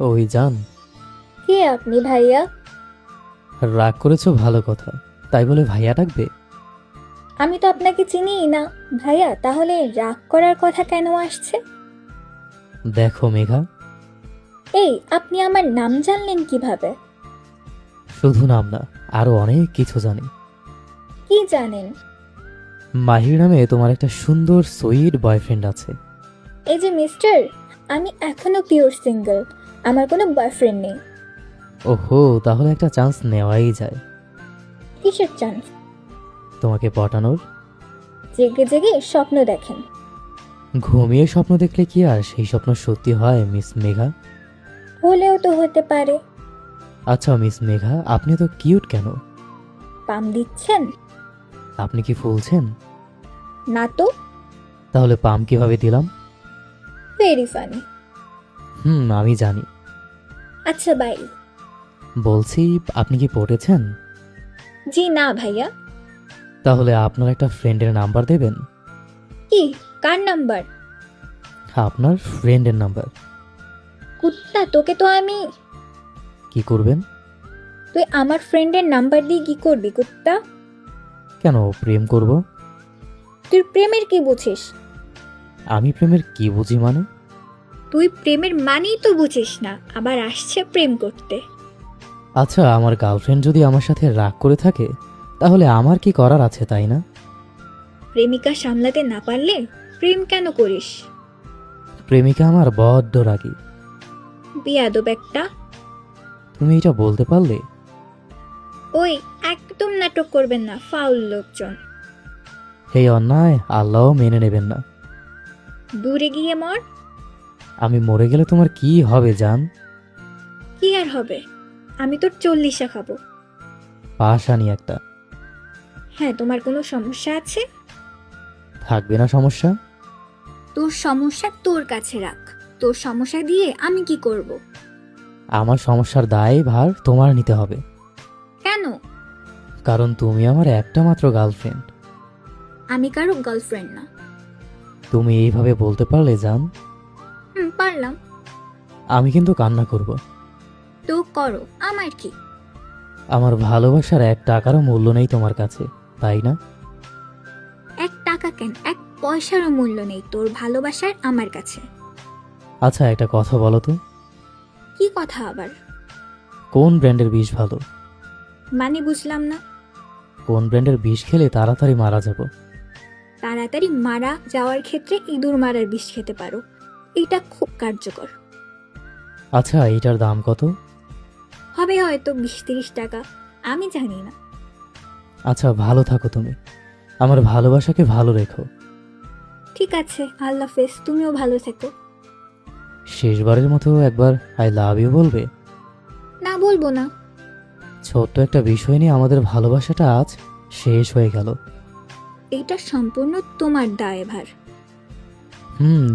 ওই জান, কে আপনি ভাইয়া? রাগ করেছো ভালো কথা, তাই বলে ভাইয়া ডাকবে? আমি তো আপনাকে চিনিই না ভাইয়া, তাহলে রাগ করার কথা কেন আসছে? দেখো মেঘা, এই, আপনি আমার নাম জানলেন কিভাবে? শুধু নাম না, আরো অনেক কিছু জানি। কি জানেন? মাহির নামে তোমার একটা সুন্দর সুইট বয়ফ্রেন্ড আছে। এই যে মিস্টার, আমি এখনো পিওর সিঙ্গেল, আমার কোনো বয়ফ্রেন্ড নেই। ওহো, তাহলে একটা চান্স নেওয়াই যায়। কিসের চান্স? তোমাকে পটানোর। জেগে জেগে স্বপ্ন দেখেন? ঘুমিয়ে স্বপ্ন দেখলে কি আর সেই স্বপ্ন সত্যি হয় মিস মেঘা? হলেও তো হতে পারে। আচ্ছা মিস মেঘা, আপনি তো কিউট কেন? পাম দিচ্ছেন? আপনি কি ফুলছেন? না তো। তাহলে পাম কিভাবে দিলাম? Very funny. আমি জানি। আচ্ছা বাই। বলছি, আপনি কি পটেছেন? জি না ভাইয়া। তাহলে আপনার একটা ফ্রেন্ডের নাম্বার দেবেন? কি? কার নাম্বার? আপনার ফ্রেন্ডের নাম্বার। কুত্তা, তোকে তো আমি। কি করবেন? তুই আমার ফ্রেন্ডের নাম্বার দিয়ে কি করবি কুত্তা? কেন প্রেম করব? তুই প্রেমের কি বুঝিস? আমি প্রেমের কি বুঝি মানে? তুই প্রেমের মানেই তো বুঝিস না, আবার আসছে প্রেম করতে। আচ্ছা, আমার গার্লফ্রেন্ড যদি আমার সাথে রাগ করে থাকে, তাহলে আমার কি করার আছে, তাই না? প্রেমিকা সামলাতে না পারলে প্রেম কেন করিস? প্রেমিকা আমার বড্ড রাগী। বিয়াদব একটা। তুমি এটা বলতে পারলে? ওই, একদম নাটক করবেন না, ফাউল লোকজন। এই অন্যায় আল্লাহও মেনে নেবেন না। দূরে গিয়ে মর। আমি মরে গেলে তোমার কি হবে জান? কি আর হবে? আমি তোর 40 খাবো। পাশানি একটা। হ্যাঁ, তোমার কোনো সমস্যা আছে? থাকবে না সমস্যা? তোর সমস্যা তোর কাছে রাখ। তোর সমস্যা দিয়ে আমি কি করব? আমার সমস্যার দায় ভার তোমার নিতে হবে। কেন? কারণ তুমি আমার একটা মাত্র গার্লফ্রেন্ড। আমি কারো গার্লফ্রেন্ড না। তুমি এইভাবে বলতে পারলে জান, পারলাম। আমি কিন্তু কান্না করব। তো করো, আমার কি? আমার ভালোবাসার 1 টাকারও মূল্য নেই তোমার কাছে, তাই না? 1 টাকা কেন, 1 পয়সারও মূল্য নেই তোর ভালোবাসার আমার কাছে। আচ্ছা, একটা কথা বলো তো, কি কথা আবার? কোন ব্র্যান্ডের বিষ ভালো? মানে বুঝলাম না। কোন ব্র্যান্ডের বিষ খেলে তাড়াতাড়ি মারা যাব? তাড়াতাড়ি মারা যাওয়ার ক্ষেত্রে ইঁদুর মারার বিষ খেতে পারো, এটা খুব কার্যকর। আচ্ছা, এটার দাম কত? হবে হয়তো 20-30 টাকা, আমি জানি না। আচ্ছা, ভালো থাকো তুমি, আমার ভালোবাসাকে ভালো রেখো। ঠিক আছে, আল্লাহ হাফেজ, তুমিও ভালো থেকো। শেষবারের মতো একবার আই লাভ ইউ বলবে? না, বলবো না। ছোট্ট একটা বিষয় নিয়ে আমাদের ভালোবাসাটা আজ শেষ হয়ে গেল। এটা সম্পূর্ণ তোমার দায়ভার।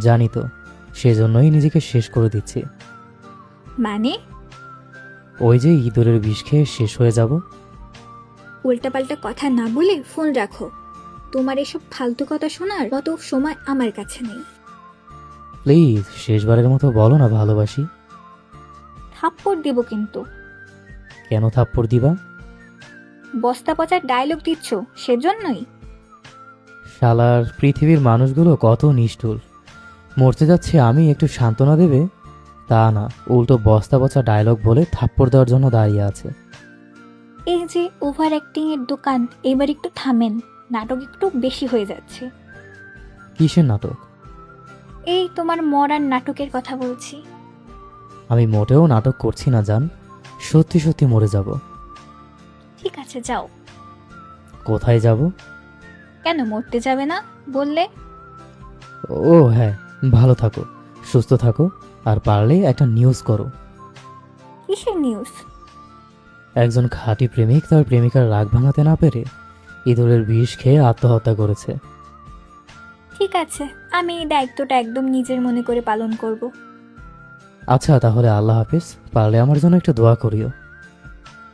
জানি তো, সেজন্যই নিজেকে শেষ করে দিচ্ছি। মানে? ওই যে ইঁদুরের বিষ খেয়ে শেষ হয়ে যাব। উল্টাপাল্টা কথা না বলে ফোন রাখো। তোমার এসব ফালতু কথা শোনার কত সময় আমার কাছে নেই। প্লিজ শেষবারের মতো বলো না ভালোবাসি। থাপ্পড় দেব কিন্তু। কেন থাপ্পড় দিবা? বস্তা পচার ডায়লগ দিচ্ছ সেজন্যই। শালার পৃথিবীর মানুষগুলো কত নিষ্ঠুর। মরতে যাচ্ছে আমি, একটু সান্ত্বনা দেবে তা না, উল্টো বস্তা পচা ডায়লগ বলে থাপ্পড় দেওয়ার জন্য দাঁড়িয়ে আছে। এই যে ওভার অ্যাক্টিং এর দোকান, এবার একটু থামেন, নাটক একটু বেশি হয়ে যাচ্ছে। কিসের নাটক? এই তোমার মরার নাটকের কথা বলছি। আমি মোটেও নাটক করছি না জান, সত্যি সত্যি মরে যাব। ঠিক আছে, যাও। কোথায় যাব? কেন মরতে যাবে না বললে? ও হ্যাঁ, ভালো থাকো, সুস্থ থাকো, আর পারলে একটা নিউজ করো। কিসের নিউজ? একজন খাঁটি প্রেমিক তার প্রেমিকার রাগ ভাঙাতে না পেরে ইঁদুরের বিষ খেয়ে আত্মহত্যা করেছে। ঠিক আছে, আমি এই দায়িত্বটা একদম নিজের মনে করে পালন করব। আচ্ছা তাহলে আল্লাহ হাফিজ, পারলে আমার জন্য একটু দোয়া করিও।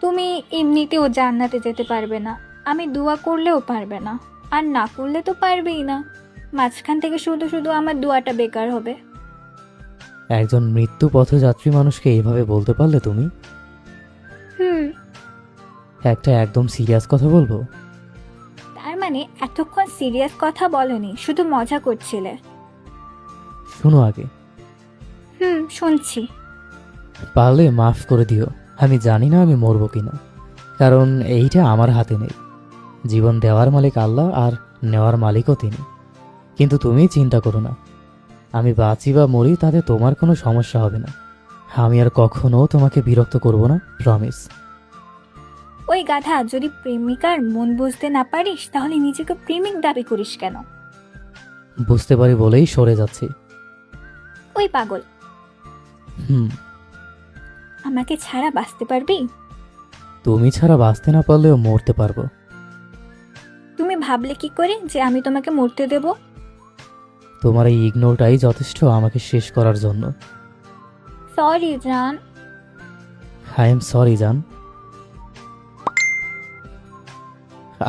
তুমি এমনিতেও জান্নাতে যেতে পারবে না, আমি দোয়া করলেও পারবে না, আর না করলে তো পারবেই না। মাঝখান থেকে শুধু শুধু আমার দোয়াটা বেকার হবে। একজন মৃত্যু পথযাত্রী মানুষকে এইভাবে বলতে পারলে তুমি? হুম। একটা একদম সিরিয়াস কথা বলবো। তার মানে এতক্ষণ সিরিয়াস কথা বলনি, শুধু মজা করছিলে? শোনো আগে, হুম, শুনছি। পারলে মাফ করে দিও। আমি জানি না আমি মরবো কিনা, কারণ এইটা আমার হাতে নেই। জীবন দেওয়ার মালিক আল্লাহ, আর নেওয়ার মালিকও তিনি। কিন্তু তুমি চিন্তা করো না, আমি বাঁচি বা মরি তাতে তোমার কোনো সমস্যা হবে না। আমি আর কখনো তোমাকে বিরক্ত করব না, প্রমিস। ওই গাধা, যদি প্রেমিকার মন বুঝতে না পারিস তাহলে নিজেকে প্রেমিক দাবি করিস কেন? বুঝতে পারি বলেই সরে যাচ্ছি। ওই পাগল, হুম। আমাকে ছাড়া বাঁচতে পারবি? তুমি ছাড়া বাঁচতে না পারলেও মরতে পারবো। তুমি ভাবলে কি করে যে আমি তোমাকে মরতে দেব? তোমার এই ইগনোরটাই যথেষ্ট আমাকে শেষ করার জন্য। সরি জান। আই এম সরি জান।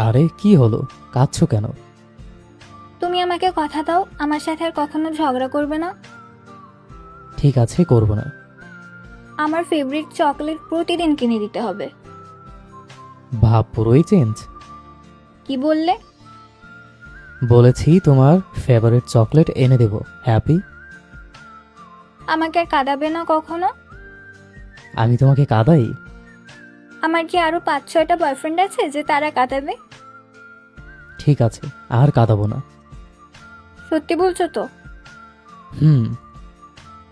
আরে কি হলো, কাঁদছো কেন? তুমি আমাকে কথা দাও আমার সাথে আর কখনো ঝগড়া করবে না। ঠিক আছে, করব না। আমার ফেভারিট চকলেট প্রতিদিন কিনে দিতে হবে। ভাব পুরোই চেঞ্জ। কি বললে? বলেছি তোমার ফেভারিট চকলেট এনে দেব। হ্যাপি? আমাকে আর কাঁদাবে না কখনো? আমি তোমাকে কাঁদাই? আমার কি আরো 5-6টা বয়ফ্রেন্ড আছে যে তারা কাঁদাবে? ঠিক আছে, আর কাঁদাবো না। সত্যি বলছো তো? হুম।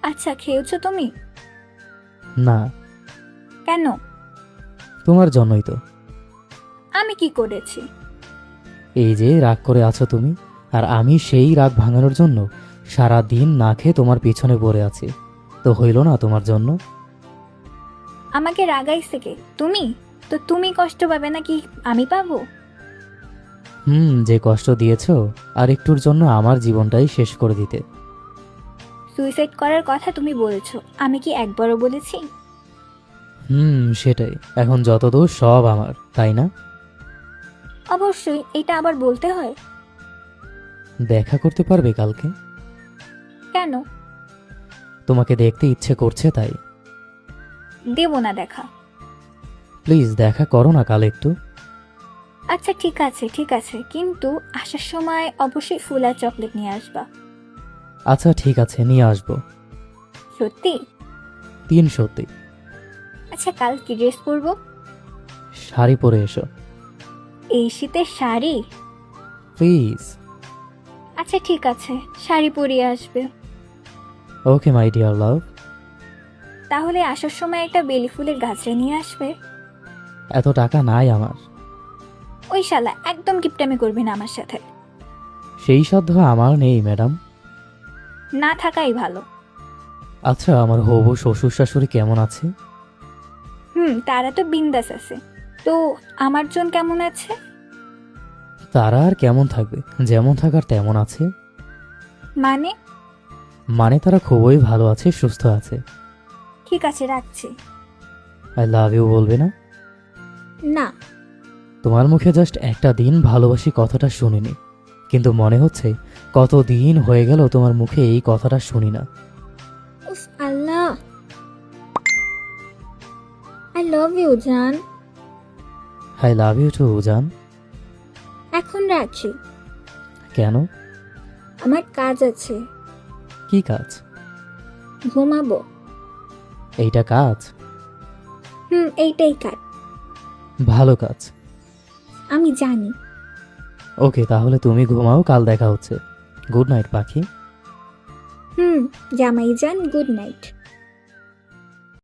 আচ্ছা, খেয়েছো তুমি? না। কেন? তোমার জন্যই তো। আমি কি করেছি? এই যে রাগ করে আছো তুমি, আর আমি সেই রাগ ভাঙানোর জন্য সারা দিন না খেয়ে তোমার পিছনে পড়ে আছি। তো হইল না তোমার জন্য? আমাকে রাগাইছে কে? তুমি? তো তুমি কষ্ট পাবে নাকি আমি পাবো? যে কষ্ট দিয়েছো, আর একটুর জন্য আমার জীবনটাই শেষ করে দিতে। সুইসাইড করার কথা তুমি বলেছো, আমি কি একবারও বলেছি? সেটাই। এখন যত দোষ সব আমার, তাই না? অবশ্যই, এটা আবার বলতে হয়? দেখা করতে পারবে কালকে? কেন? তোমাকে দেখতে ইচ্ছে করছে তাই। দেব না দেখা। প্লিজ দেখা করো না কাল একটু। আচ্ছা ঠিক আছে ঠিক আছে, কিন্তু আসার সময় অবশ্যই ফুল আর চকলেট নিয়ে আসবা। আচ্ছা ঠিক আছে, নিয়ে আসবো। সত্যি? 3 সত্যি। আচ্ছা, কাল কি ড্রেস পরবো? শাড়ি পরে এসো এই শীতের শাড়ি? প্লিজ। আচ্ছা ঠিক আছে, শাড়ি পরিয়ে আসবে। ওকে মাই ডিয়ার লাভ। তাহলে আসার সময় একটা বেলি ফুলের গাছটা নিয়ে আসবে। এত টাকা নাই আমার। ওই শালা, একদম কিপটামি করবি না আমার সাথে। সেই সাধ্য আমার নেই ম্যাডাম। না থাকাই ভালো। আচ্ছা, আমার হবু শ্বশুর শাশুড়ি কেমন আছে? তারা তো বিন্দাস আছে। তো আমার জন কেমন আছে? তারা আর কেমন থাকবে, যেমন থাকার তেমন আছে। মানে? মানে তারা খুবই ভালো আছে, সুস্থ আছে। ঠিক আছে, রাখছি। আই লাভ ইউ বলবে না? না। তোমার মুখে জাস্ট একটা দিন ভালোবাসি কথাটা শুনিনি, কিন্তু মনে হচ্ছে কতদিন হয়ে গেল তোমার মুখে এই কথাটা শুনি না। উফ আল্লাহ, আই লাভ ইউ জান। আই লাভ ইউ টু জান। এখন রাখি। কেন? আমার কাজ আছে। কি কাজ? ঘুমাবো। এইটা কাজ? এইটাই কাজ। ভালো কাজ। আমি জানি। ওকে, তাহলে তুমি ঘুমাও, কাল দেখা হচ্ছে। গুড নাইট পাখি। জামাই জান, গুড নাইট।